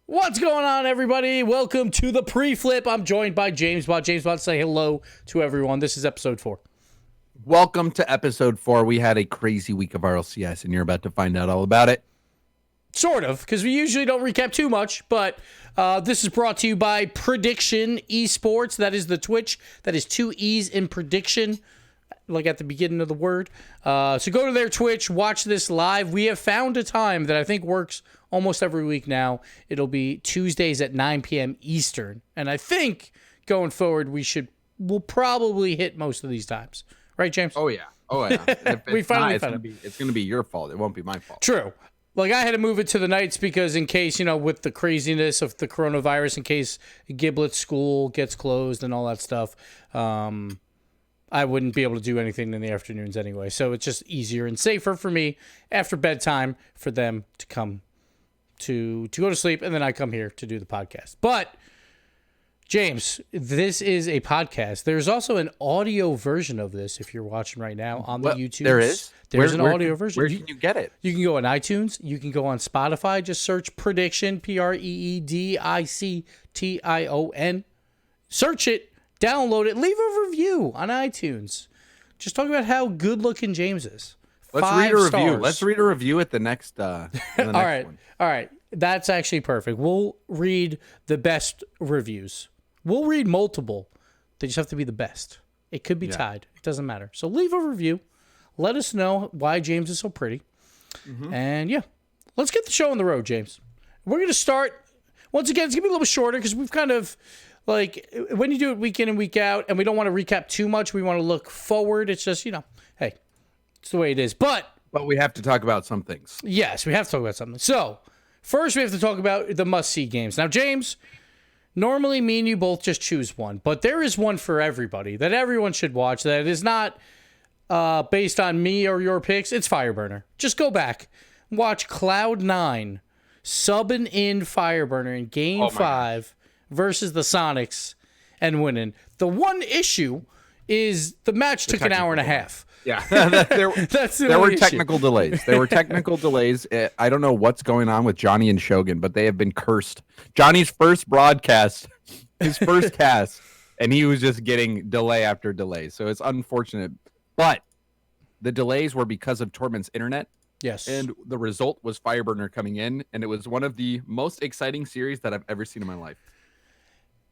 What's going on, everybody? Welcome to the pre-flip. I'm joined by Jamesbot. Jamesbot, say hello to everyone. This is episode 4. Welcome to episode 4. We had a crazy week of RLCS, and you're about to find out all about it. Sort of, because we usually don't recap too much, but this is brought to you by Prediction Esports. That is the Twitch. That is 2 E's in prediction, like at the beginning of the word. So go to their Twitch, watch this live. We have found a time that I think works almost every week now. It'll be Tuesdays at 9 p.m. Eastern. And I think going forward, we'll probably hit most of these times. Right, James? Oh, yeah. We finally found it. It's going to be your fault. It won't be my fault. True. Like, I had to move it to the nights because in case, with the craziness of the coronavirus, in case Giblet's school gets closed and all that stuff, I wouldn't be able to do anything in the afternoons anyway. So it's just easier and safer for me after bedtime for them to come to go to sleep, and then I come here to do the podcast. But, James, this is a podcast. There's also an audio version of this if you're watching right now on the YouTube. There is? There's an audio version. Where can you get it? You can go on iTunes. You can go on Spotify. Just search Prediction, Preediction. Search it, download it, leave a review on iTunes. Just talk about how good-looking James is. Let's read a review. Let's read a review at the next, All right. That's actually perfect. We'll read the best reviews. We'll read multiple. They just have to be the best. It could be tied. It doesn't matter. So leave a review. Let us know why James is so pretty. Mm-hmm. And let's get the show on the road, James. We're going to start, once again, it's going to be a little bit shorter because we've kind of, like, when you do it week in and week out, and we don't want to recap too much, we want to look forward. It's just, hey, it's the way it is. But we have to talk about some things. Yes, we have to talk about something. So, first we have to talk about the must-see games. Now, James, normally me and you both just choose one, but there is one for everybody that everyone should watch that is not based on me or your picks. It's Fireburner. Just go back, watch Cloud9 subbing in Fireburner in Game 5 versus the Sonics and winning. The one issue is the match took an hour and a half. Yeah, there were technical delays. There were technical delays. I don't know what's going on with Johnny and Shogun, but they have been cursed. Johnny's first broadcast, his first cast, and he was just getting delay after delay. So it's unfortunate. But the delays were because of Torment's internet. Yes. And the result was Fireburner coming in, and it was one of the most exciting series that I've ever seen in my life.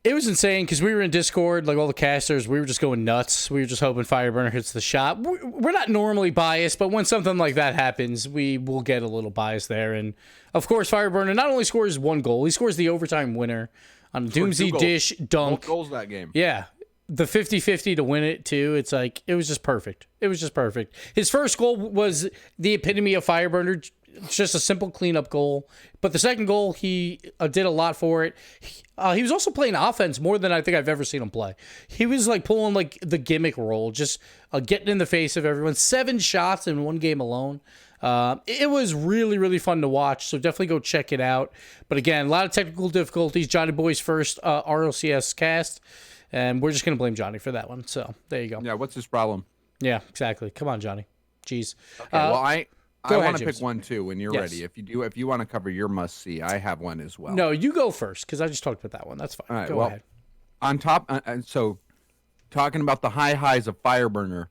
It was insane because we were in Discord, like all the casters, we were just going nuts. We were just hoping Fireburner hits the shot. We're not normally biased, but when something like that happens, we will get a little biased there. And, of course, Fireburner not only scores one goal, he scores the overtime winner on a Doomsy Dish dunk. Both goals that game. Yeah. The 50-50 to win it, too. It's like, it was just perfect. It was just perfect. His first goal was the epitome of Fireburner. It's just a simple cleanup goal. But the second goal, he did a lot for it. He was also playing offense more than I think I've ever seen him play. He was like pulling like the gimmick role, just getting in the face of everyone. 7 shots in one game alone. It was really, really fun to watch. So definitely go check it out. But again, a lot of technical difficulties. Johnny Boy's first RLCS cast. And we're just going to blame Johnny for that one. So there you go. Yeah, what's his problem? Yeah, exactly. Come on, Johnny. Jeez. Okay, well, I want to pick one too when you're Yes. ready. If you want to cover your must see, I have one as well. No, you go first because I just talked about that one. That's fine. All right, Go ahead. On top, so talking about the highs of Fireburner,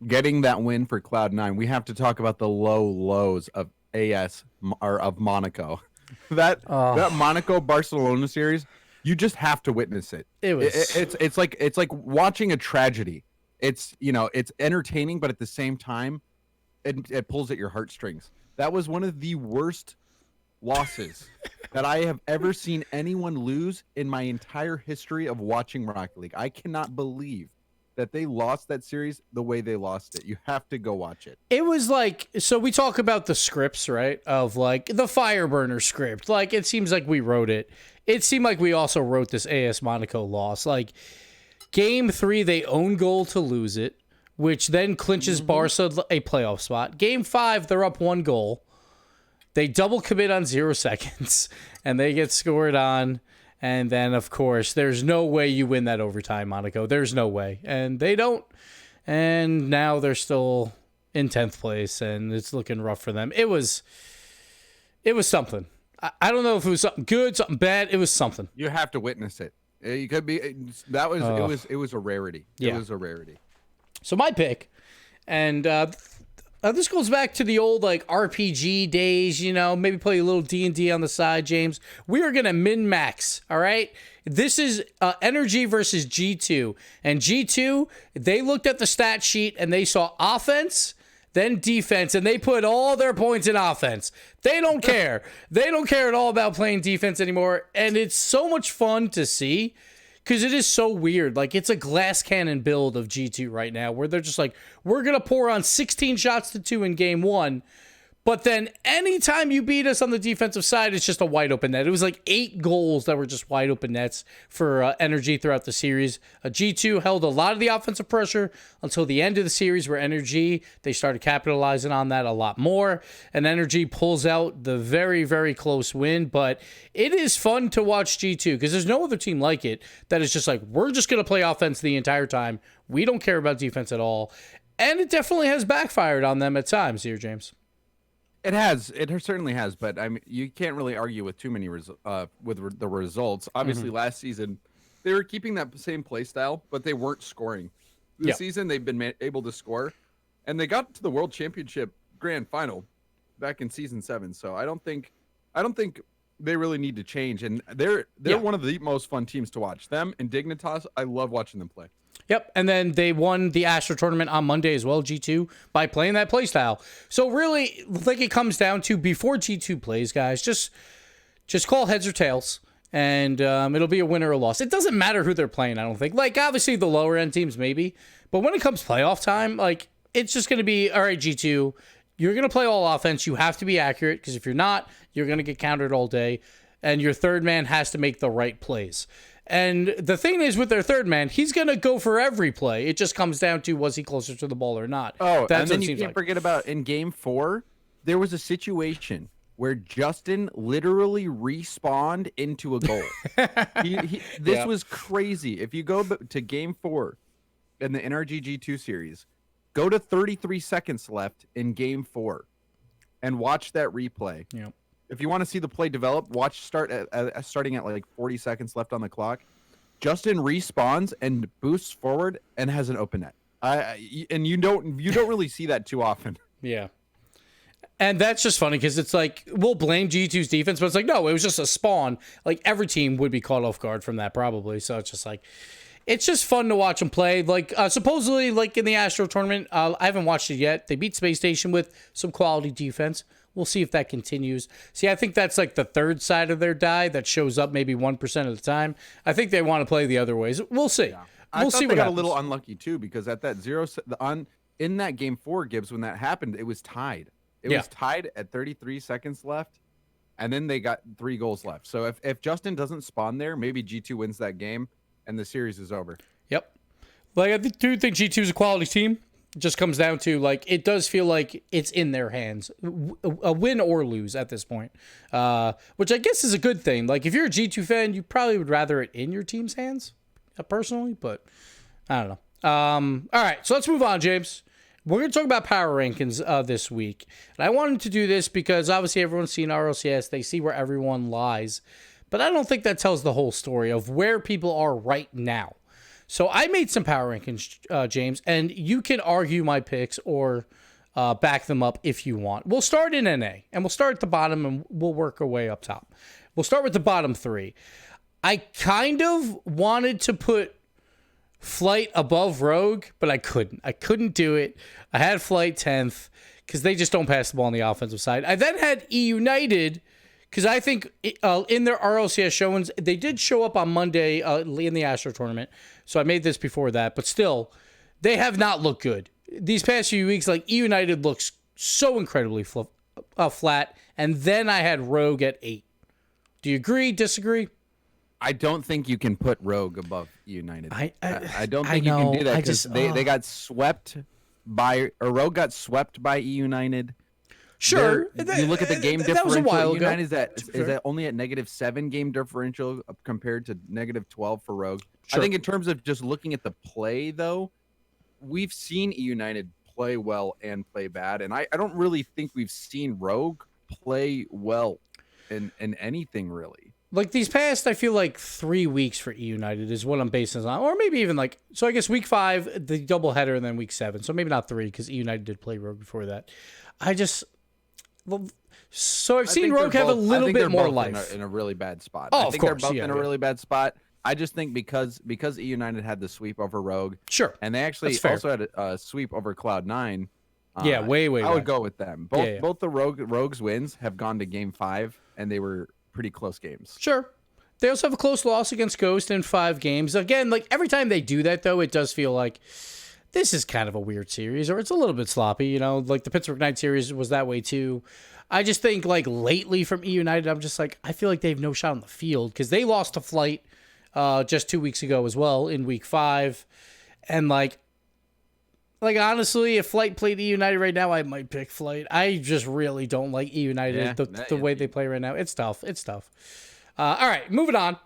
getting that win for Cloud9, we have to talk about the lows of AS or of Monaco. That Monaco Barcelona series, you just have to witness it. It's like watching a tragedy. It's it's entertaining, but at the same time, it pulls at your heartstrings. That was one of the worst losses that I have ever seen anyone lose in my entire history of watching Rocket League. I cannot believe that they lost that series the way they lost it. You have to go watch it. It was like, so we talk about the scripts, right? Of like the Fireburner script. Like it seems like we wrote it. It seemed like we also wrote this AS Monaco loss. Like Game 3, they own goal to lose it, which then clinches Barca a playoff spot. Game 5, they're up 1 goal. They double commit on 0 seconds, and they get scored on. And then, of course, there's no way you win that overtime, Monaco. There's no way. And they don't. And now they're still in 10th place, and it's looking rough for them. It was something. I don't know if it was something good, something bad. It was something. You have to witness it. You could be it was a rarity. It was a rarity. So my pick, and this goes back to the old like RPG days, maybe play a little D&D on the side, James. We are going to min-max, all right? This is Energy versus G2. And G2, they looked at the stat sheet and they saw offense, then defense, and they put all their points in offense. They don't care. They don't care at all about playing defense anymore. And it's so much fun to see because it is so weird. Like, it's a glass cannon build of G2 right now where they're just like, we're going to pour on 16 shots to 2 in game 1. But then anytime you beat us on the defensive side, it's just a wide open net. It was like 8 goals that were just wide open nets for Energy throughout the series. G2 held a lot of the offensive pressure until the end of the series where Energy, they started capitalizing on that a lot more. And Energy pulls out the very, very close win. But it is fun to watch G2 because there's no other team like it that is just like, we're just going to play offense the entire time. We don't care about defense at all. And it definitely has backfired on them at times here, James. It has. It certainly has. But I mean, you can't really argue with too many the results. Obviously, last season they were keeping that same play style, but they weren't scoring. This season they've been able to score, and they got to the World Championship Grand Final back in season 7. So I don't think they really need to change. And they're one of the most fun teams to watch. Them and Dignitas, I love watching them play. Yep, and then they won the Astro tournament on Monday as well, G2, by playing that play style. So really, I think it comes down to before G2 plays, guys, just call heads or tails, and it'll be a win or a loss. It doesn't matter who they're playing, I don't think. Like, obviously, the lower-end teams, maybe. But when it comes playoff time, like, it's just going to be, all right, G2, you're going to play all offense. You have to be accurate, because if you're not, you're going to get countered all day, and your third man has to make the right plays. And the thing is, with their third man, he's going to go for every play. It just comes down to, was he closer to the ball or not? Oh, and then you can't forget about in game 4, there was a situation where Justin literally respawned into a goal. This was crazy. If you go to game 4 in the NRGG2 series, go to 33 seconds left in game 4 and watch that replay. Yep. If you want to see the play develop, watch starting at like 40 seconds left on the clock. Justin respawns and boosts forward and has an open net. And you don't really see that too often. Yeah. And that's just funny because it's like, we'll blame G2's defense, but it's like, no, it was just a spawn. Like, every team would be caught off guard from that probably. So it's just like, it's just fun to watch them play. Like, supposedly, like in the Astro tournament, I haven't watched it yet. They beat Space Station with some quality defense. We'll see if that continues. See, I think that's like the third side of their die that shows up maybe 1% of the time. I think they want to play the other ways. We'll see. Yeah. We'll see what got happens. A little unlucky too, because at that in that game 4, Gibbs, when that happened, it was tied. It was tied at 33 seconds left, and then they got 3 goals left. So if Justin doesn't spawn there, maybe G2 wins that game, and the series is over. Yep. Like, I do think G2 is a quality team. It just comes down to, like, it does feel like it's in their hands, a win or lose at this point, which I guess is a good thing. Like, if you're a G2 fan, you probably would rather it in your team's hands, personally, but I don't know. All right, so let's move on, James. We're going to talk about power rankings this week. And I wanted to do this because obviously everyone's seen RLCS. They see where everyone lies. But I don't think that tells the whole story of where people are right now. So I made some power rankings, James, and you can argue my picks or back them up if you want. We'll start in NA, and we'll start at the bottom, and we'll work our way up top. We'll start with the bottom 3. I kind of wanted to put Flight above Rogue, but I couldn't. I couldn't do it. I had Flight 10th because they just don't pass the ball on the offensive side. I then had E United because I think in their RLCS showings, they did show up on Monday in the Astro tournament. So I made this before that, but still, they have not looked good. These past few weeks, like, E United looks so incredibly flat, and then I had Rogue at 8. Do you agree, disagree? I don't think you can put Rogue above United. I don't think you can do that because they got swept by, or Rogue got swept by E United. Sure. You look at the game differential. That was a while ago. United is that only at -7 game differential compared to -12 for Rogue. Sure. I think in terms of just looking at the play, though, we've seen E United play well and play bad, and I don't really think we've seen Rogue play well in anything really. Like these past, I feel like 3 weeks for E United is what I'm basing this on, or maybe even like, so I guess week 5, the doubleheader, and then week 7. So maybe not 3 because E United did play Rogue before that. So I've seen Rogue have a little bit more life. In a really bad spot. Oh, I think of course, they're both in a really bad spot. I just think because E United had the sweep over Rogue. Sure. And they actually also had a sweep over Cloud9. Way. I would go with them. Both the Rogues wins have gone to game 5, and they were pretty close games. Sure. They also have a close loss against Ghost in 5 games. Again, like every time they do that, though, it does feel like this is kind of a weird series, or it's a little bit sloppy. You know, like the Pittsburgh Knight series was that way too. I just think like lately from E United, I'm just like, I feel like they have no shot on the field because they lost to Flight just 2 weeks ago as well in week 5. And like honestly, if Flight played E United right now, I might pick Flight. I just really don't like E United the way they play right now. It's tough. All right, moving on.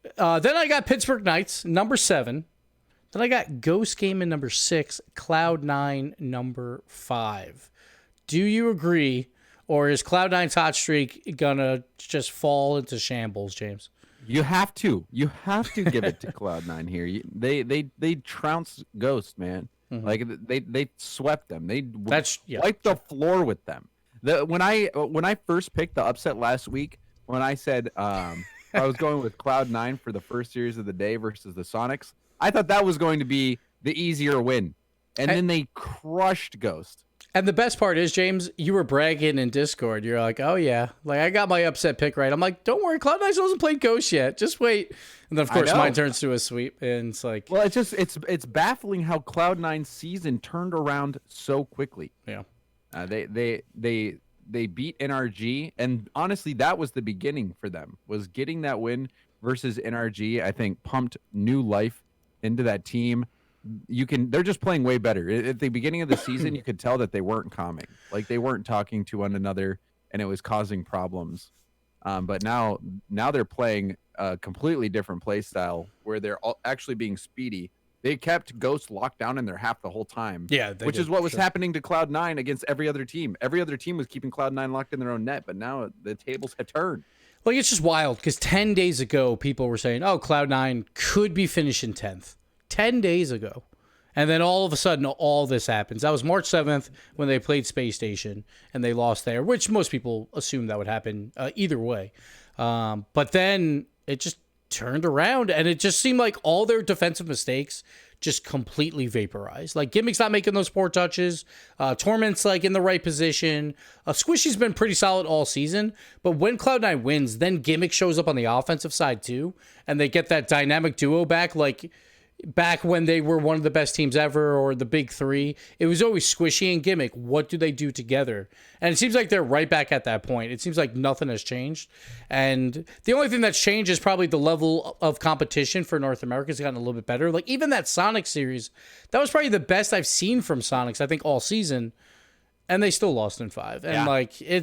Then I got Pittsburgh Knights, number 7. Then I got Ghost Game in number 6, Cloud9 number 5. Do you agree, or is Cloud9's hot streak gonna just fall into shambles, James? You have to give it to Cloud9 here. They trounced Ghost, man. Mm-hmm. Like they swept them. They wiped the floor with them. When I first picked the upset last week, when I said I was going with Cloud9 for the first series of the day versus the Sonics, I thought that was going to be the easier win. And then they crushed Ghost. And the best part is, James, you were bragging in Discord. You're like, oh, yeah. Like, I got my upset pick right. I'm like, don't worry. Cloud9 hasn't played Ghost yet. Just wait. And then, of course, mine turns to a sweep. And it's like... Well, it's baffling how Cloud9's season turned around so quickly. Yeah. They beat NRG. And honestly, that was the beginning for them, was getting that win versus NRG. I think pumped new life into that team. They're just playing way better. At the beginning of the season, you could tell that they weren't calming. Like they weren't talking to one another, and it was causing problems. But now they're playing a completely different play style where they're actually being speedy. They kept Ghost locked down in their half the whole time. Yeah, which is what was happening to Cloud9 against every other team. Every other team was keeping Cloud9 locked in their own net, but now the tables had turned. Like, it's just wild because 10 days ago, people were saying, oh, Cloud9 could be finishing 10th. 10 days ago. And then all of a sudden, all this happens. That was March 7th when they played Space Station and they lost there, which most people assumed that would happen either way. But then it just turned around and it just seemed like all their defensive mistakes just completely vaporized. Like Gimmick's not making those poor touches. Torment's like in the right position. Squishy's been pretty solid all season. But when Cloud9 wins, then Gimmick shows up on the offensive side too. And they get that dynamic duo back back when they were one of the best teams ever or the big 3. It was always Squishy and Gimmick. What do they do together? And it seems like they're right back at that point. It seems like nothing has changed. And the only thing that's changed is probably the level of competition for North America has gotten a little bit better. Like even that Sonic series, that was probably the best I've seen from Sonics, I think, all season. And they still lost in 5. And I could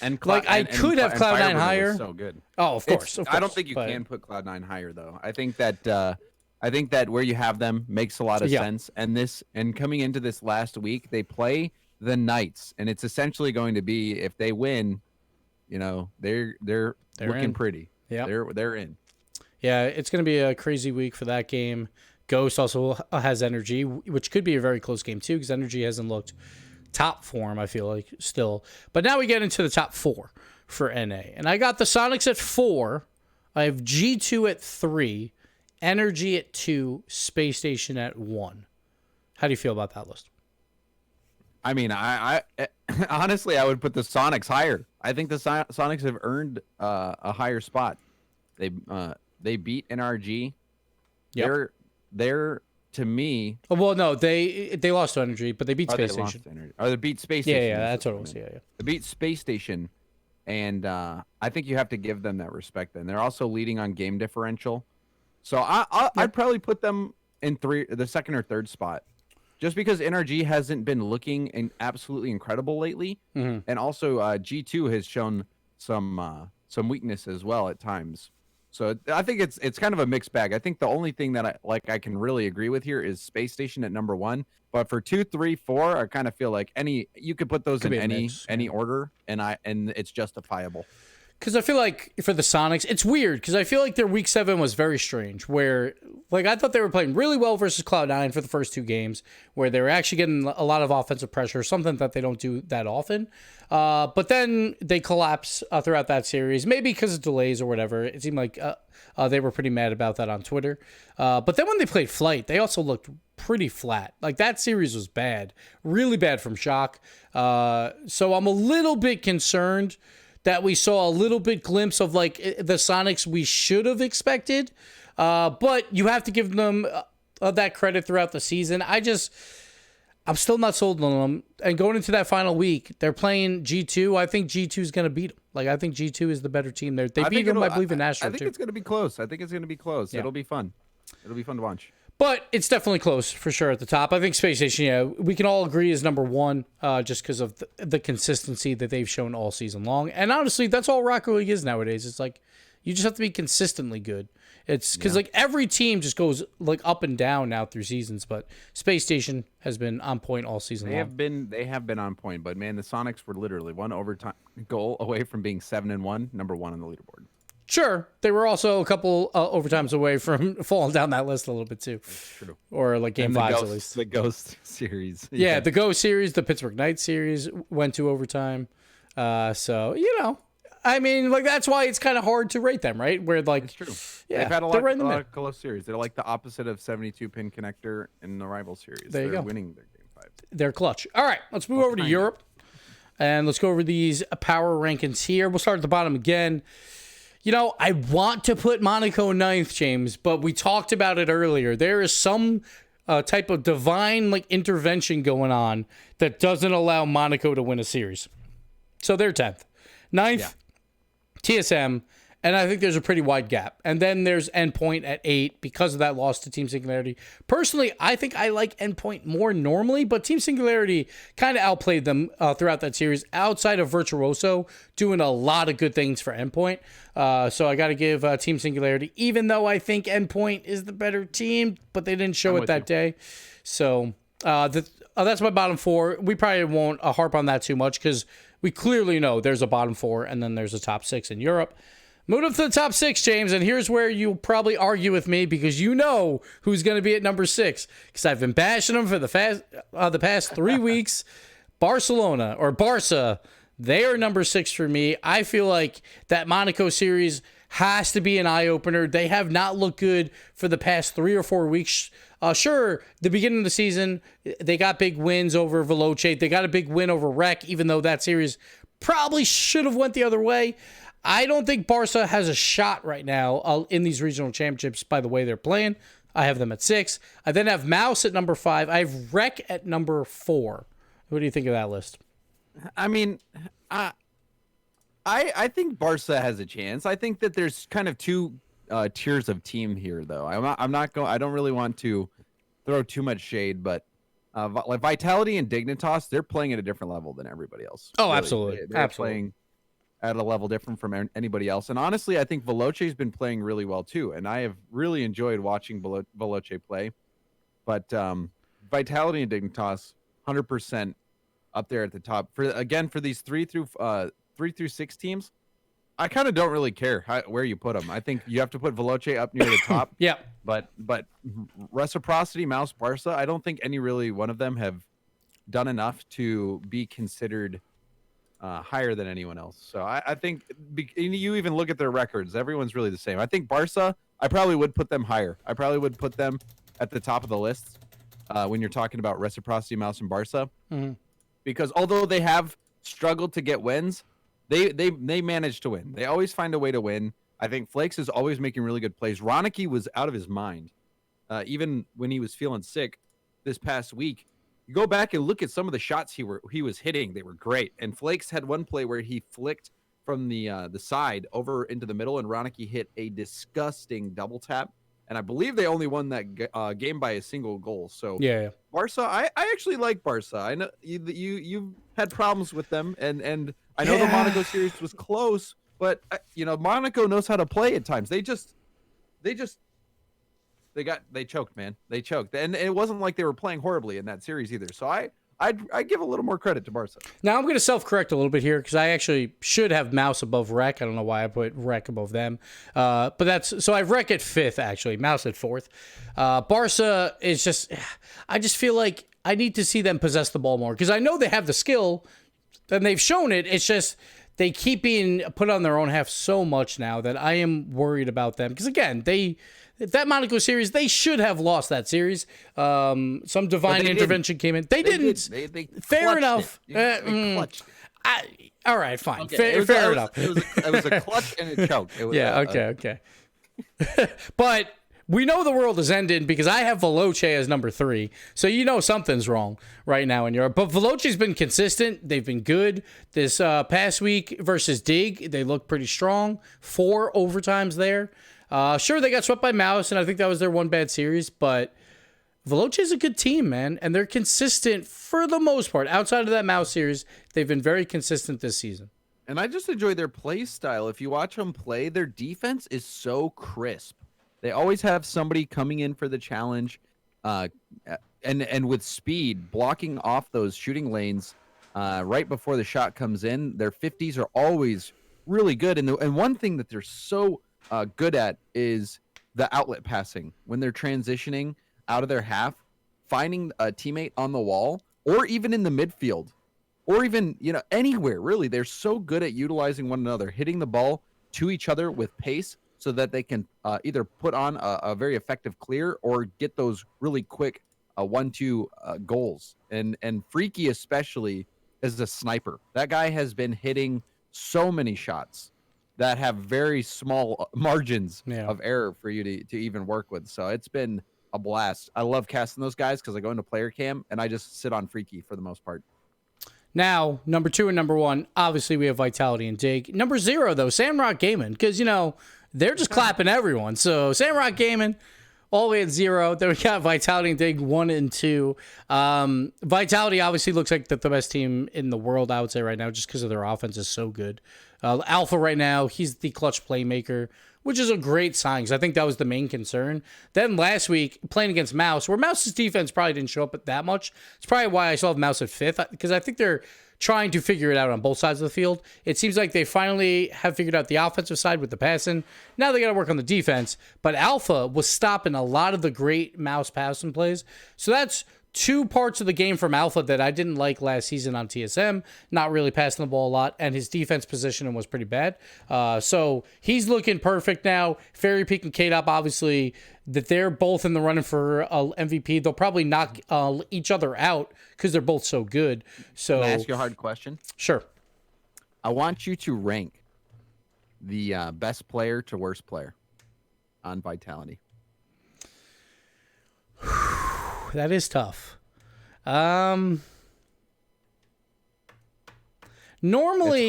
have Cloud9 higher. So good. Oh, of course. I don't think you can put Cloud9 higher though. I think that where you have them makes a lot of sense. And coming into this last week, they play the Knights, and it's essentially going to be, if they win, they're looking in. Pretty. Yeah, they're in. Yeah, it's going to be a crazy week for that game. Ghost also has Energy, which could be a very close game too, because Energy hasn't looked top form, I feel like, still. But now we get into the top 4 for NA, and I got the Sonics at 4. I have G2 at 3. Energy at 2, Space Station at 1. How do you feel about that list? I mean, I honestly, I would put the Sonics higher. I think the Sonics have earned a higher spot. They beat NRG. Yep. They're to me. Oh, well, no, they lost to Energy, but they beat Space Station. They beat Space Station. Yeah, that's what it was. Yeah. They beat Space Station, and I think you have to give them that respect. Then they're also leading on game differential. So I'd probably put them in the second or third spot, just because NRG hasn't been looking absolutely incredible lately, and also G2 has shown some weakness as well at times. So I think it's kind of a mixed bag. I think the only thing that I can really agree with here is Space Station at number 1. But for 2, 3, 4, I kind of feel like you could put those in any order, and it's justifiable. Because I feel like for the Sonics, it's weird because I feel like their week 7 was very strange. Where, like, I thought they were playing really well versus Cloud9 for the first 2 games, where they were actually getting a lot of offensive pressure, something that they don't do that often. But then they collapse throughout that series, maybe because of delays or whatever. It seemed like they were pretty mad about that on Twitter. But then when they played Flight, they also looked pretty flat. Like, that series was bad, really bad from Shock. So I'm a little bit concerned that we saw a little bit glimpse of like the Sonics we should have expected. But you have to give them that credit throughout the season. I'm still not sold on them. And going into that final week, they're playing G2. I think G2 is going to beat them. Like, I think G2 is the better team there. They beat them, I believe, in Astro, I think it's going to be close. Yeah. It'll be fun. It'll be fun to watch. But it's definitely close for sure at the top. I think Space Station, yeah, we can all agree is number 1 just because of the consistency that they've shown all season long. And honestly, that's all Rocket League is nowadays. It's like you just have to be consistently good. It's because like every team just goes like up and down now through seasons. But Space Station has been on point all season long. They have been on point. But man, the Sonics were literally one overtime goal away from being 7-1, number 1 on the leaderboard. Sure, they were also a couple overtimes away from falling down that list a little bit too. That's true. Or like game 5s at least. The Ghost series. Yeah, the Ghost series, the Pittsburgh Knights series went to overtime. So, you know, I mean, like that's why it's kind of hard to rate them, right? Where like, it's true. Yeah, they've had a lot of close series. They're like the opposite of 72-pin connector in the rival series. There you They're go. winning their game 5. They're clutch. All right, let's move over to Europe. And let's go over these power rankings here. We'll start at the bottom again. You know, I want to put Monaco 9th, James, but we talked about it earlier. There is some type of divine like intervention going on that doesn't allow Monaco to win a series. So they're 10th. 9th, TSM, and I think there's a pretty wide gap. And then there's Endpoint at 8 because of that loss to Team Singularity. Personally, I think I like Endpoint more normally, but Team Singularity kind of outplayed them throughout that series outside of Virtuoso doing a lot of good things for Endpoint. So I got to give Team Singularity, even though I think Endpoint is the better team, but they didn't show it that day. So that's my bottom 4. We probably won't harp on that too much because we clearly know there's a bottom 4 and then there's a top 6 in Europe. Moving up to the top 6, James, and here's where you'll probably argue with me because you know who's going to be at number 6 because I've been bashing them for the past 3 weeks. Barcelona, or Barca, they are number 6 for me. I feel like that Monaco series has to be an eye-opener. They have not looked good for the past 3 or 4 weeks. Sure, the beginning of the season, they got big wins over Veloce. They got a big win over Rec, even though that series probably should have went the other way. I don't think Barca has a shot right now in these regional championships by the way they're playing. I have them at 6. I then have Mouse at number 5. I have Rec at number 4. What do you think of that list? I mean, I think Barca has a chance. I think that there's kind of 2 tiers of team here, though. I don't really want to throw too much shade, but like Vitality and Dignitas, they're playing at a different level than everybody else. Oh, really. absolutely. They're Absolutely. playing at a level different from anybody else. And honestly, I think Veloce's been playing really well too. And I have really enjoyed watching Veloce play. But Vitality and Dignitas, 100% up there at the top. For these 3 through 6 teams, I kind of don't really care where you put them. I think you have to put Veloce up near the top. Yeah. But Reciprocity, Mouse, Barca, I don't think any really one of them have done enough to be considered higher than anyone else. So I think you even look at their records, everyone's really the same. I think Barca, I probably would put them higher. I probably would put them at the top of the list when you're talking about Reciprocity, Mouse, and Barca. Mm-hmm. Because although they have struggled to get wins, they manage to win. They always find a way to win. I think Flakes is always making really good plays. Ronicky was out of his mind. Even when he was feeling sick this past week, you go back and look at some of the shots he was hitting. They were great. And Flakes had one play where he flicked from the side over into the middle, and Ronicky hit a disgusting double tap. And I believe they only won that game by a single goal. So Yeah. Barca, I actually like Barca. I know you've had problems with them, and I know the Monaco series was close, but Monaco knows how to play at times. They choked, man. They choked, and it wasn't like they were playing horribly in that series either. So I I'd give a little more credit to Barca. Now I'm going to self-correct a little bit here because I actually should have Mouse above Rec. I don't know why I put Rec above them. But that's so I have Rec at 5th, actually. Mouse at 4th. Barca is just, I just feel like I need to see them possess the ball more because I know they have the skill and they've shown it. It's just they keep being put on their own half so much now that I am worried about them. Because again, that Monaco series, they should have lost that series. Some divine intervention came in. They didn't. They fair enough. All right, fine. Okay, fair enough. It was a clutch and a choke. It was, okay. But we know the world is ending because I have Veloce as number 3. So you know something's wrong right now in Europe. But Veloce's been consistent. They've been good. This past week versus Dig, they look pretty strong. 4 overtimes there. Sure, they got swept by Mouse, and I think that was their one bad series. But Veloce is a good team, man. And they're consistent for the most part. Outside of that Mouse series, they've been very consistent this season. And I just enjoy their play style. If you watch them play, their defense is so crisp. They always have somebody coming in for the challenge, and with speed, blocking off those shooting lanes right before the shot comes in. Their 50s are always really good. And one thing that they're so good at is the outlet passing. When they're transitioning out of their half, finding a teammate on the wall, or even in the midfield, or even anywhere, really. They're so good at utilizing one another, hitting the ball to each other with pace, so that they can either put on a very effective clear or get those really quick 1-2 goals. And Freaky especially is a sniper. That guy has been hitting so many shots that have very small margins of error for you to even work with. So it's been a blast. I love casting those guys because I go into player cam and I just sit on Freaky for the most part. Now, number 2 and number 1, obviously we have Vitality and Dig. Number 0, though, Samrock Gaming, because, they're just clapping everyone. So Samrock Gaming, all the way at 0. Then we got Vitality and Dig 1 and 2. Vitality obviously looks like the best team in the world, I would say, right now, just because of their offense is so good. Alpha right now, he's the clutch playmaker, which is a great sign because I think that was the main concern. Then last week, playing against Mouse, where Mouse's defense probably didn't show up that much. It's probably why I still have Mouse at 5th, because I think they're trying to figure it out on both sides of the field. It seems like they finally have figured out the offensive side with the passing. Now they got to work on the defense. But Alpha was stopping a lot of the great Mouse passing plays. So that's 2 parts of the game from Alpha that I didn't like last season on TSM. Not really passing the ball a lot, and his defense positioning was pretty bad. So he's looking perfect now. Fairy Peak and K-Dop, obviously, that they're both in the running for MVP. They'll probably knock each other out because they're both so good. So Can I ask you a hard question? Sure. I want you to rank the best player to worst player on Vitality. That is tough. Normally,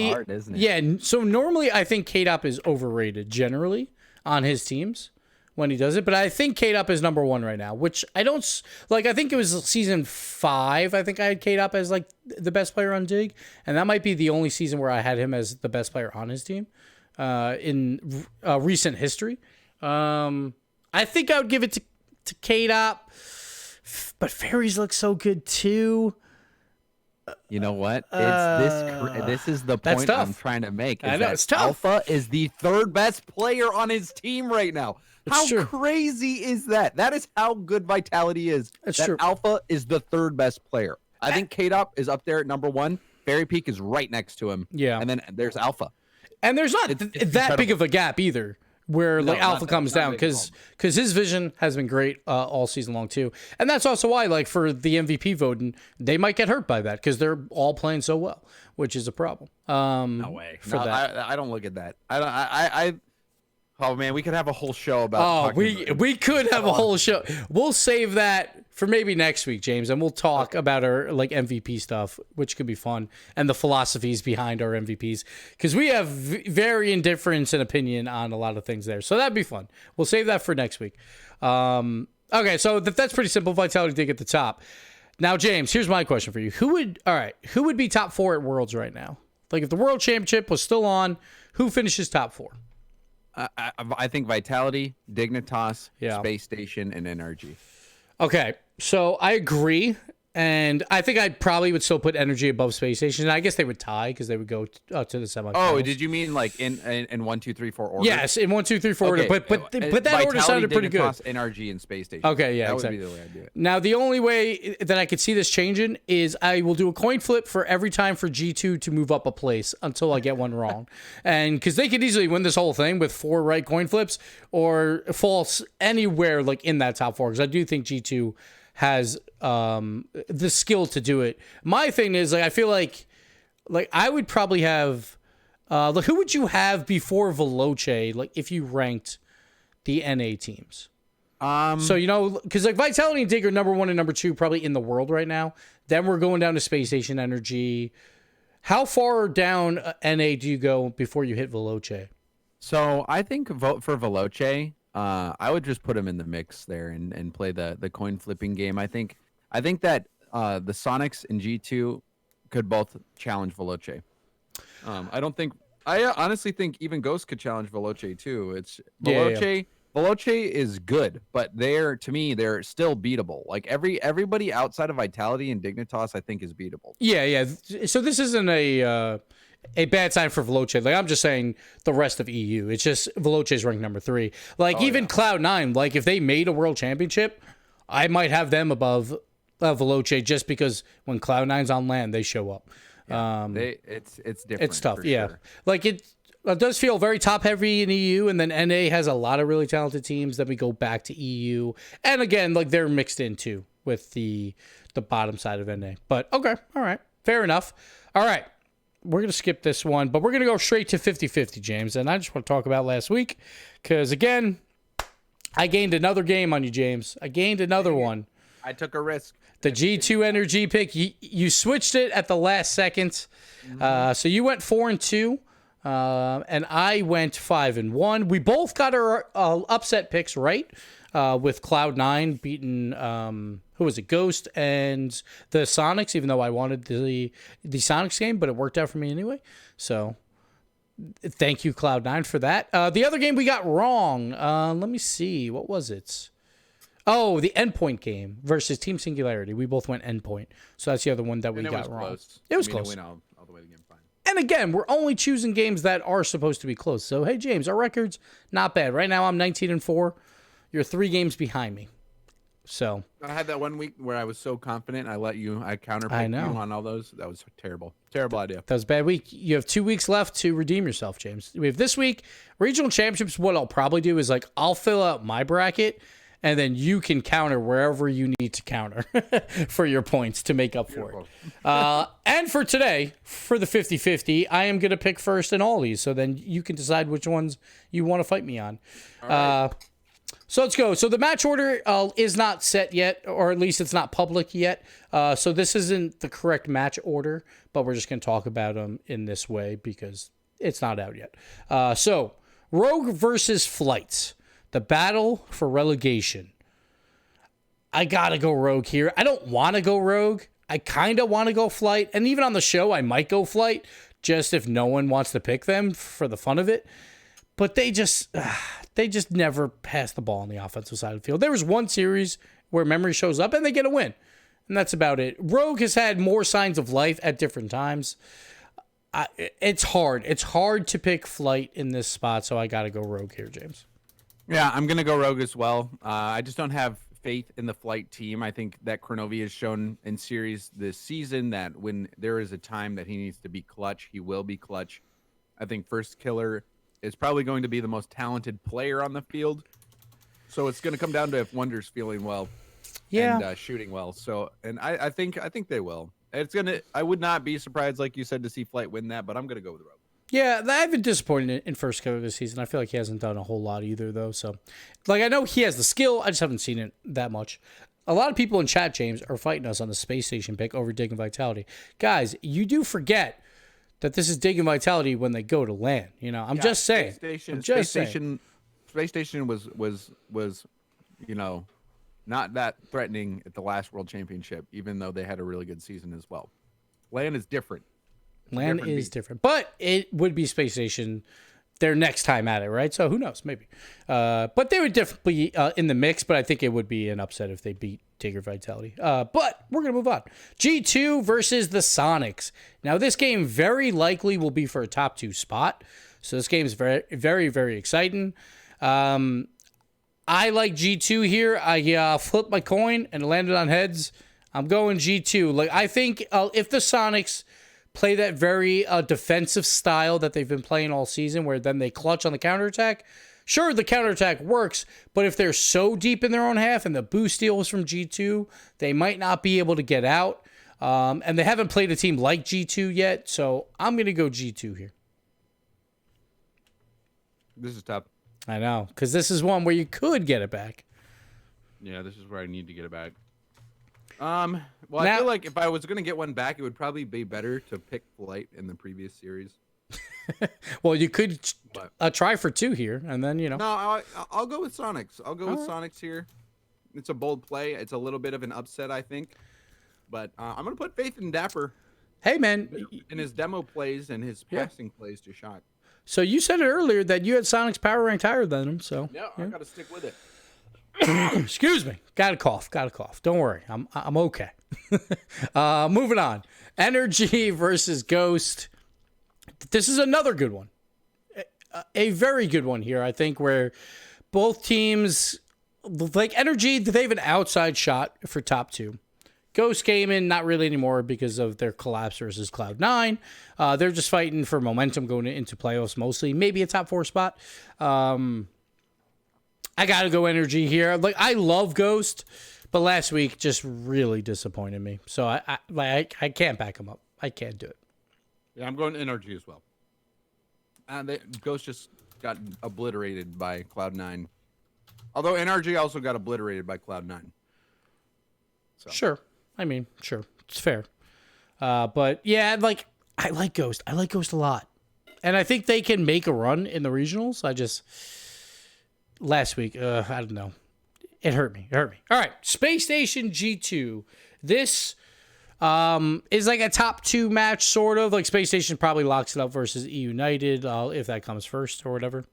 it's hard, isn't it? Yeah. So normally, I think K-Dop is overrated generally on his teams when he does it, but I think K-Dop is number 1 right now, which I don't like. I think it was season 5. I think I had K-Dop as like the best player on Dig, and that might be the only season where I had him as the best player on his team in recent history. I think I would give it to K-Dop. But Fairies look so good too. You know what? This is the point I'm trying to make. I know, it's tough. Alpha is the 3rd best player on his team right now. How true. crazy is that? That is how good Vitality is. That's true. Alpha is the 3rd best player. I think K-Dop is up there at number 1. Fairy Peak is right next to him. Yeah. And then there's Alpha. And there's not that big of a gap either, where like Alpha comes down, because his vision has been great all season long too, and that's also why, like, for the MVP voting, they might get hurt by that because they're all playing so well, which is a problem. No way. I don't look at that. Oh man, we could have a whole show about. We could have a whole show. We'll save that for maybe next week, James, and we'll talk about our like MVP stuff, which could be fun, and the philosophies behind our MVPs, because we have varying difference in opinion on a lot of things there. So that'd be fun. We'll save that for next week. Okay, so that's pretty simple. Vitality did get the top. Now, James, here's my question for you: Who would be top 4 at Worlds right now? Like, if the World Championship was still on, who finishes top 4? I think Vitality, Dignitas, Space Station, and NRG. Okay, so I agree. And I think I probably would still put Energy above Space Station. I guess they would tie because they would go to the semifinals. Oh, did you mean like in 1, 2, 3, 4 order? Yes, in 1, 2, 3, 4 Okay. order. But that Vitality, order sounded pretty good. NRG and Space Station. Okay, yeah, that exactly. would be the way I'd do it. Now, the only way that I could see this changing is I will do a coin flip for every time for G2 to move up a place until I get one wrong. And because they could easily win this whole thing with 4 right coin flips or false anywhere like in that top 4. Because I do think G2 has the skill to do it. My thing is, like, I feel like I would probably have like, who would you have before Veloce, like, if you ranked the NA teams? So, you know, because like Vitality and Dig are number 1 and number 2 probably in the world right now. Then we're going down to Space Station Energy. How far down NA do you go before you hit Veloce? So I think vote for Veloce. I would just put him in the mix there and play the coin flipping game. I think that the Sonics and G2 could both challenge Veloce. I honestly think even Ghost could challenge Veloce too. It's Veloce. Yeah. Veloce is good, but they're still beatable. Like everybody outside of Vitality and Dignitas, I think, is beatable. Yeah. So this isn't a bad sign for Veloce. Like, I'm just saying the rest of EU. It's just Veloce's ranked number 3. Like, even Cloud9, like, if they made a world championship, I might have them above Veloce just because when Cloud9's on land, they show up. Yeah, it's different. It's tough, yeah. Sure. Like, it does feel very top-heavy in EU, and then NA has a lot of really talented teams. Then we go back to EU. And again, like, they're mixed in, too, with the bottom side of NA. But, okay, all right. Fair enough. All right. We're going to skip this one, but we're going to go straight to 50-50, James. And I just want to talk about last week because, again, I gained another game on you, James. I gained another one. I took a risk. The G2 Energy pick, you switched it at the last second. So you went 4-2, and I went 5-1. We both got our upset picks right, with Cloud9 beating who was it, Ghost and the Sonics, even though I wanted the Sonics game, but it worked out for me anyway. So thank you, Cloud9, for that. The other game we got wrong. Let me see. What was it? Oh, the Endpoint game versus Team Singularity. We both went Endpoint. So that's the other one that we got wrong. Close. It was close. It went all the way to game 5. And again, we're only choosing games that are supposed to be close. So, hey, James, our record's not bad. Right now, I'm 19-4. You're 3 games behind me. So I had that one week where I was so confident. I counterpicked you on all those. That was terrible. Terrible idea. That was a bad week. You have 2 weeks left to redeem yourself, James. We have this week, regional championships. What I'll probably do is like I'll fill out my bracket, and then you can counter wherever you need to counter for your points to make up for it. And for today, for the 50-50, I am going to pick first in all these. So then you can decide which ones you want to fight me on. All right. So let's go. So the match order is not set yet, or at least it's not public yet. So this isn't the correct match order, but we're just going to talk about them in this way because it's not out yet. So Rogue versus Flights, the battle for relegation. I got to go Rogue here. I don't want to go Rogue. I kind of want to go Flight. And even on the show, I might go Flight just if no one wants to pick them for the fun of it. But they just never pass the ball on the offensive side of the field. There was one series where memory shows up and they get a win. And that's about it. Rogue has had more signs of life at different times. It's hard. It's hard to pick Flight in this spot, so I got to go Rogue here, James. Yeah, I'm going to go Rogue as well. I just don't have faith in the Flight team. I think that Kronovi has shown in series this season that when there is a time that he needs to be clutch, he will be clutch. I think First Killer is probably going to be the most talented player on the field. So it's going to come down to if Wonder's feeling well and shooting well. So, and I think they will. I would not be surprised, like you said, to see Flight win that, but I'm going to go with Rogue. Yeah, I've been disappointed in First Killer this season. I feel like he hasn't done a whole lot either, though. So, like, I know he has the skill. I just haven't seen it that much. A lot of people in chat, James, are fighting us on the Space Station pick over Dig and Vitality. Guys, you do forget that this is Dig and Vitality when they go to land. You know, I'm just saying. Space Station was not that threatening at the last World Championship, even though they had a really good season as well. Land is different. Land is different, but it would be Space Station their next time at it, right? So who knows? Maybe. But they would definitely be in the mix, but I think it would be an upset if they beat take your vitality. But we're going to move on. G2 versus the Sonics. Now, this game very likely will be for a top 2 spot. So this game is very, very, very exciting. I like G2 here. I flipped my coin and it landed on heads. I'm going G2. Like, I think if the Sonics play that very defensive style that they've been playing all season, where then they clutch on the counterattack, sure, the counterattack works, but if they're so deep in their own half and the boost steals from G2, they might not be able to get out. And they haven't played a team like G2 yet, so I'm going to go G2 here. This is tough. I know, because this is one where you could get it back. Yeah, this is where I need to get it back. Well, I feel like if I was going to get one back, it would probably be better to pick Flight in the previous series. Well, you could try for 2 here, and then, No, I'll go with Sonics. I'll go with Sonics here. It's a bold play. It's a little bit of an upset, I think. But I'm going to put faith in Dapper. Hey, man. In his demo plays and his passing plays to shot. So you said it earlier that you had Sonic's power ranked higher than him, so. Yeah, I got to stick with it. Excuse me. Got a cough. Don't worry. I'm okay. Moving on. Energy versus Ghost. This is another good one. A very good one here, I think, where both teams, like Energy, they have an outside shot for top 2. Ghost came in, not really anymore because of their collapse versus Cloud9. They're just fighting for momentum going into playoffs mostly. Maybe a top 4 spot. I got to go Energy here. Like, I love Ghost, but last week just really disappointed me. So I can't back him up. I can't do it. Yeah, I'm going Energy as well. Ghost just got obliterated by Cloud9. Although NRG also got obliterated by Cloud9. So. Sure. I mean, sure. It's fair. But yeah, like, I like Ghost. I like Ghost a lot. And I think they can make a run in the regionals. Last week, I don't know. It hurt me. All right. Space Station G2. This is like a top 2 match, sort of. Like, Space Station probably locks it up versus E United, if that comes first or whatever.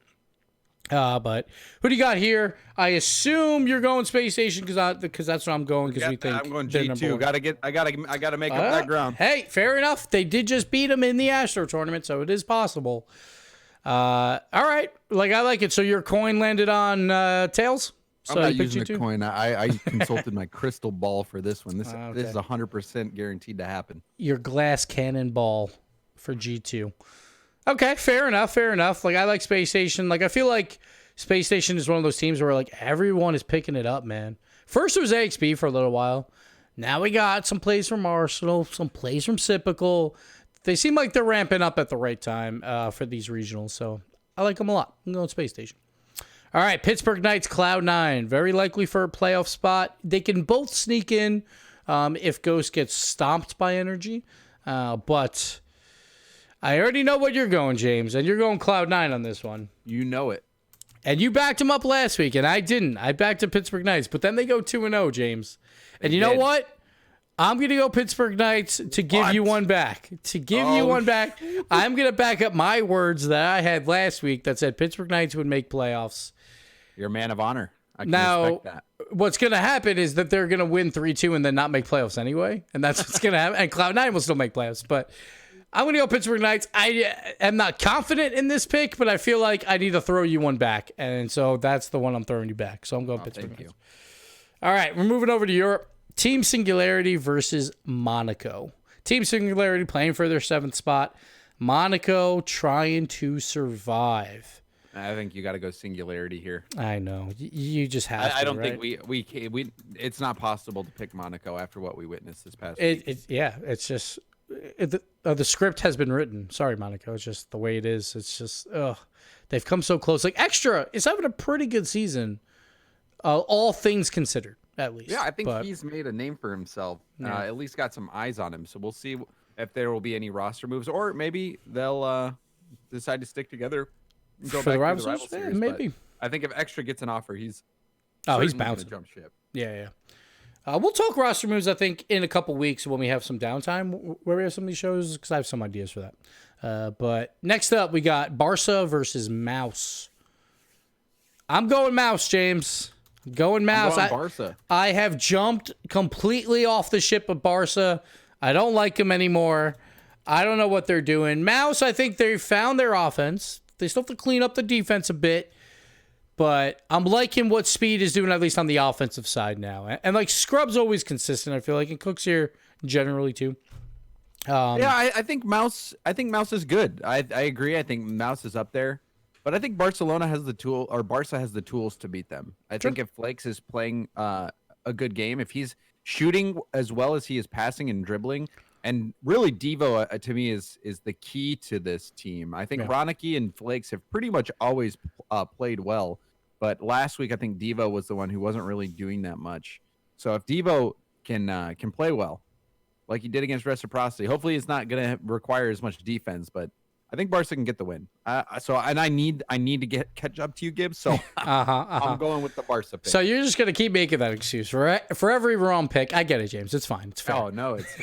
But who do you got here? I assume you're going Space Station because that's what I'm going, because we think I'm going G2. I gotta make up that ground. Hey, fair enough. They did just beat them in the Astro tournament, so it is possible. All right, like, I like it. So your coin landed on Tails. So I'm not using a coin. I consulted my crystal ball for this one. This is 100% guaranteed to happen. Your glass cannon ball for G2. Okay, fair enough. Like, I like Space Station. Like, I feel like Space Station is one of those teams where, like, everyone is picking it up, man. First it was AXB for a little while. Now we got some plays from Arsenal, some plays from Sypical. They seem like they're ramping up at the right time for these regionals, so I like them a lot. I'm going Space Station. All right, Pittsburgh Knights, Cloud9. Very likely for a playoff spot. They can both sneak in if Ghost gets stomped by Energy, but I already know what you're going, James, and you're going Cloud9 on this one. You know it. And you backed him up last week, and I didn't. I backed the Pittsburgh Knights, but then they go 2-0, James. And you know what? I'm going to go Pittsburgh Knights to give you one back. I'm going to back up my words that I had last week that said Pittsburgh Knights would make playoffs. You're a man of honor. I can respect that. What's going to happen is that they're going to win 3-2 and then not make playoffs anyway. And that's what's going to happen. And Cloud9 will still make playoffs, but I'm going to go Pittsburgh Knights. I am not confident in this pick, but I feel like I need to throw you one back. And so that's the one I'm throwing you back. So I'm going Pittsburgh Knights. All right, we're moving over to Europe. Team Singularity versus Monaco. Team Singularity playing for their 7th spot. Monaco trying to survive. I think you got to go Singularity here. I know. You just have to, I don't right? think we it's not possible to pick Monaco after what we witnessed this past week. It's just... the script has been written. Sorry, Monaco. It's just the way it is. It's just, they've come so close. Like, Extra is having a pretty good season, all things considered, at least. Yeah, I think he's made a name for himself. Yeah. At least got some eyes on him. So we'll see if there will be any roster moves, or maybe they'll decide to stick together and go for back the to rival the rival series. series. Maybe. But I think if Extra gets an offer, he's bouncing. Jump ship. Yeah. We'll talk roster moves, I think, in a couple weeks when we have some downtime, where we have some of these shows, because I have some ideas for that. But next up, we got Barca versus Mouse. I'm going Mouse, James. Going Mouse. I'm going Barca. I have jumped completely off the ship of Barca. I don't like them anymore. I don't know what they're doing. Mouse, I think they found their offense. They still have to clean up the defense a bit. But I'm liking what Speed is doing, at least on the offensive side now. And like Scrub's always consistent, I feel like, and Cook's here generally too. I think Mouse is good. I agree. I think Mouse is up there. But I think Barcelona has the tool, or Barca has the tools to beat them. I think if Flakes is playing a good game, if he's shooting as well as he is passing and dribbling, and really Devo to me is the key to this team. I think Ronicky and Flakes have pretty much always played well. But last week, I think Devo was the one who wasn't really doing that much. So if Devo can play well, like he did against Reciprocity, hopefully it's not going to require as much defense. But I think Barca can get the win. I need to catch up to you, Gibbs. So I'm going with the Barca pick. So you're just going to keep making that excuse for every wrong pick. I get it, James. It's fine. It's fair. Oh no, it's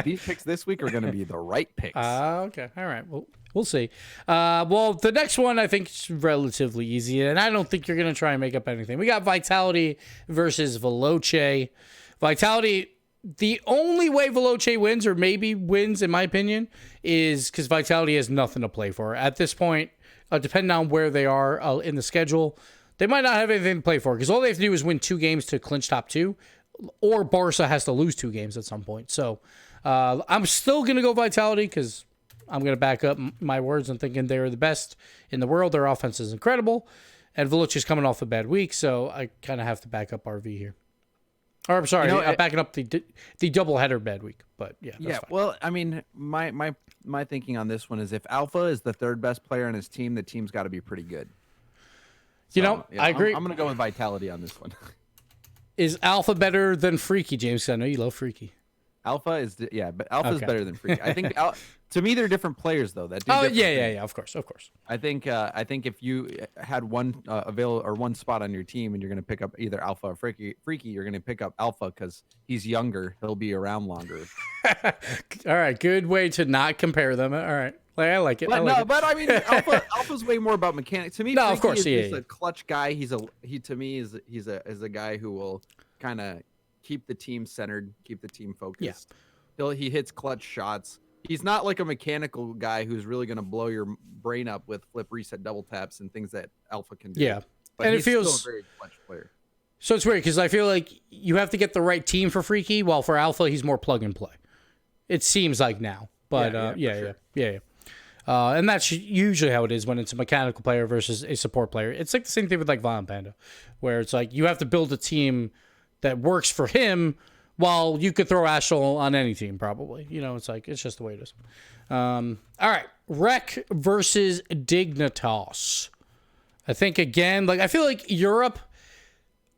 these picks this week are going to be the right picks. Okay. All right. Well, we'll see. Well, the next one I think is relatively easy, and I don't think you're going to try and make up anything. We got Vitality versus Veloce. Vitality, the only way Veloce wins, or maybe wins in my opinion, is because Vitality has nothing to play for. At this point, depending on where they are in the schedule, they might not have anything to play for because all they have to do is win 2 games to clinch top 2, or Barca has to lose 2 games at some point. So I'm still going to go Vitality because I'm going to back up my words and thinking they're the best in the world. Their offense is incredible. And Veloce's coming off a bad week, so I kind of have to back up RV here. Or I'm sorry, I'm backing up the doubleheader bad week. But yeah, that's fine. Well, I mean, my thinking on this one is if Alpha is the 3rd best player on his team, the team's got to be pretty good. I agree. I'm going to go with Vitality on this one. Is Alpha better than Freaky, James? I know you love Freaky. Alpha is but Alpha is better than Freaky. I think to me they're different players though. Yeah, of course. I think if you had one one spot on your team and you're going to pick up either Alpha or Freaky, you're going to pick up Alpha because he's younger. He'll be around longer. All right, good way to not compare them. All right, I like it. But I mean, Alpha's way more about mechanics. To me, no, of course, he's a clutch guy. He's a guy who will kind of keep the team centered, keep the team focused. Yeah. He hits clutch shots. He's not like a mechanical guy who's really going to blow your brain up with flip, reset, double taps and things that Alpha can do. Yeah, but and he's still a very clutch player. So it's weird because I feel like you have to get the right team for Freaky, while for Alpha he's more plug and play. It seems like now, but yeah. And that's usually how it is when it's a mechanical player versus a support player. It's like the same thing with like Violent Panda, where it's like you have to build a team that works for him, while you could throw Astral on any team probably. It's just the way it is. All right, Rec versus Dignitas. I think again, I feel like Europe.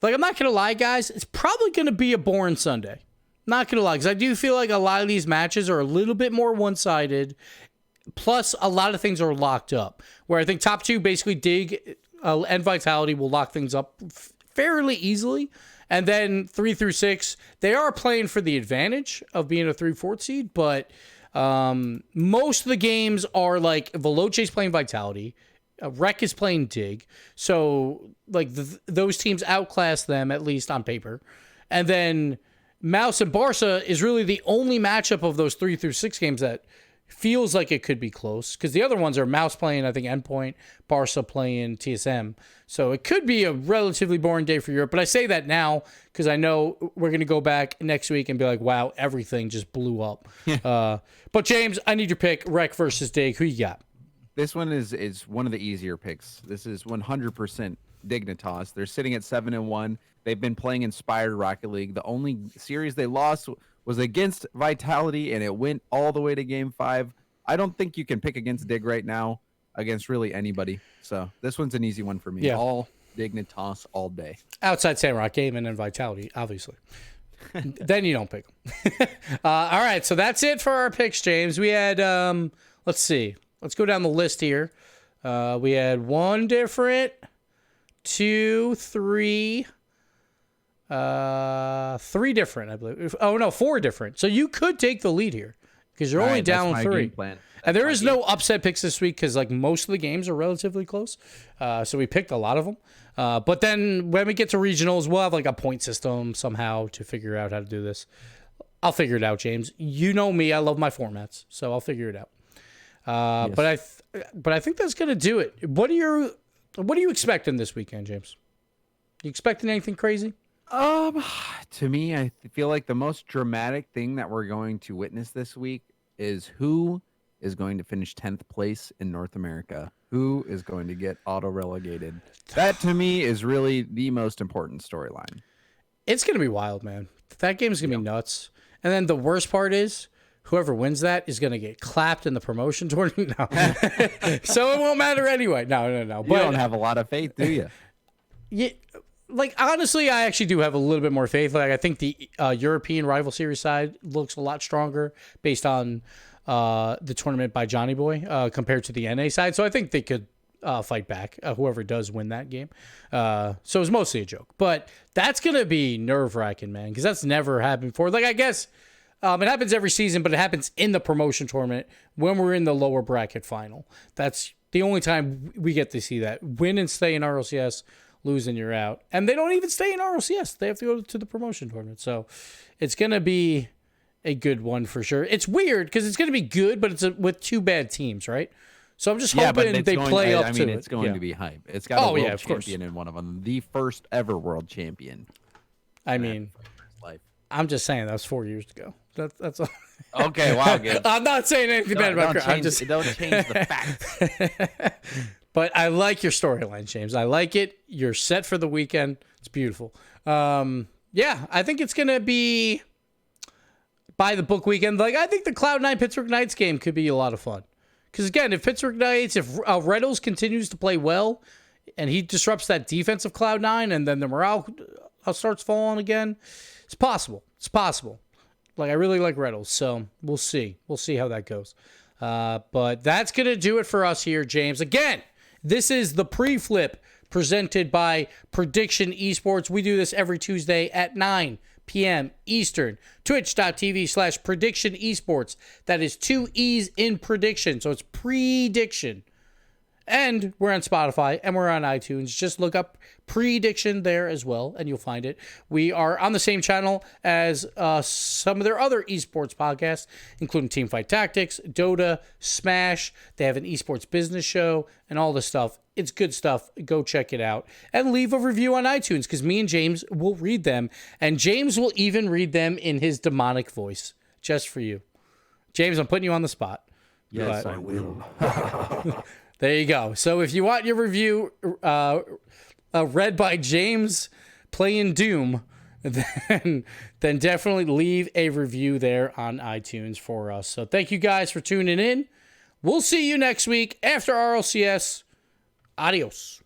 I'm not gonna lie, guys. It's probably gonna be a boring Sunday. Not gonna lie, because I do feel like a lot of these matches are a little bit more one-sided. Plus, a lot of things are locked up. Where I think top 2, basically Dig and Vitality, will lock things up fairly easily. And then 3 through 6, they are playing for the advantage of being a 3-4 seed, but most of the games are like Veloce's playing Vitality, Rec is playing Dig, so those teams outclass them, at least on paper. And then Mouse and Barca is really the only matchup of those 3 through 6 games that feels like it could be close, because the other ones are Mouse playing, I think, Endpoint, Barca playing TSM. So it could be a relatively boring day for Europe. But I say that now because I know we're going to go back next week and be like, wow, everything just blew up. But James, I need your pick. Rec versus Dig. Who you got? This one is one of the easier picks. This is 100% Dignitas. They're sitting at 7-1. They've been playing Inspired Rocket League. The only series they lost was against Vitality, and it went all the way to Game 5. I don't think you can pick against Dig right now against really anybody. So this one's an easy one for me. Yeah. All Dignitas all day. Outside Sandrock Gaming and Vitality, obviously. Then you don't pick them. All right, so that's it for our picks, James. We had, let's see. Let's go down the list here. We had 1 different, 2, 3... 3 different, I believe. Oh, no, 4 different. So you could take the lead here because you're All only right, that's down my 3. game plan. And there is no upset picks this week because like most of the games are relatively close. So we picked a lot of them. But then when we get to regionals, we'll have like a point system somehow to figure out how to do this. I'll figure it out, James. You know me, I love my formats, so I'll figure it out. Yes. But I think that's gonna do it. What are you expecting this weekend, James? You expecting anything crazy? To me, I feel like the most dramatic thing that we're going to witness this week is who is going to finish 10th place in North America. Who is going to get auto-relegated? That, to me, is really the most important storyline. It's going to be wild, man. That game's going to be nuts. And then the worst part is whoever wins that is going to get clapped in the promotion tournament. No. So it won't matter anyway. No. You don't have a lot of faith, do you? Yeah. Like, honestly, I actually do have a little bit more faith. Like, I think the European rival series side looks a lot stronger based on the tournament by Johnny Boy compared to the NA side. So I think they could fight back, whoever does win that game. So it was mostly a joke. But that's going to be nerve-wracking, man, because that's never happened before. Like, I guess it happens every season, but it happens in the promotion tournament when we're in the lower bracket final. That's the only time we get to see that. Win and stay in RLCS, lose and you're out. And they don't even stay in RLCS. They have to go to the promotion tournament. So it's going to be a good one for sure. It's weird because it's going to be good, but it's with 2 bad teams, right? So I'm just hoping they play up to it. I mean, it's going to be hype. It's got a world champion in one of them. The first ever world champion. I mean, I'm just saying that was 4 years ago. That's all. Okay, wow, Gibbs. I'm not saying anything bad about Chris. Don't change the facts. But I like your storyline, James. I like it. You're set for the weekend. It's beautiful. Yeah, I think it's going to be by the book weekend. Like, I think the Cloud9 Pittsburgh Knights game could be a lot of fun. Because, again, if Pittsburgh Knights, if Reynolds continues to play well and he disrupts that defense of Cloud9 and then the morale starts falling again, it's possible. It's possible. Like, I really like Reynolds, so we'll see. We'll see how that goes. But that's going to do it for us here, James. Again, this is the pre-flip presented by Prediction Esports. We do this every Tuesday at 9 p.m. Eastern. Twitch.tv/Prediction Esports. That is 2 E's in prediction. So it's prediction. And we're on Spotify and we're on iTunes. Just look up Prediction there as well, and you'll find it. We are on the same channel as some of their other esports podcasts, including Teamfight Tactics, Dota, Smash. They have an esports business show and all this stuff. It's good stuff. Go check it out. And leave a review on iTunes because me and James will read them. And James will even read them in his demonic voice just for you. James, I'm putting you on the spot. Yes, I will. There you go. So if you want your review read by James playing Doom, then definitely leave a review there on iTunes for us. So thank you guys for tuning in. We'll see you next week after RLCS. Adios.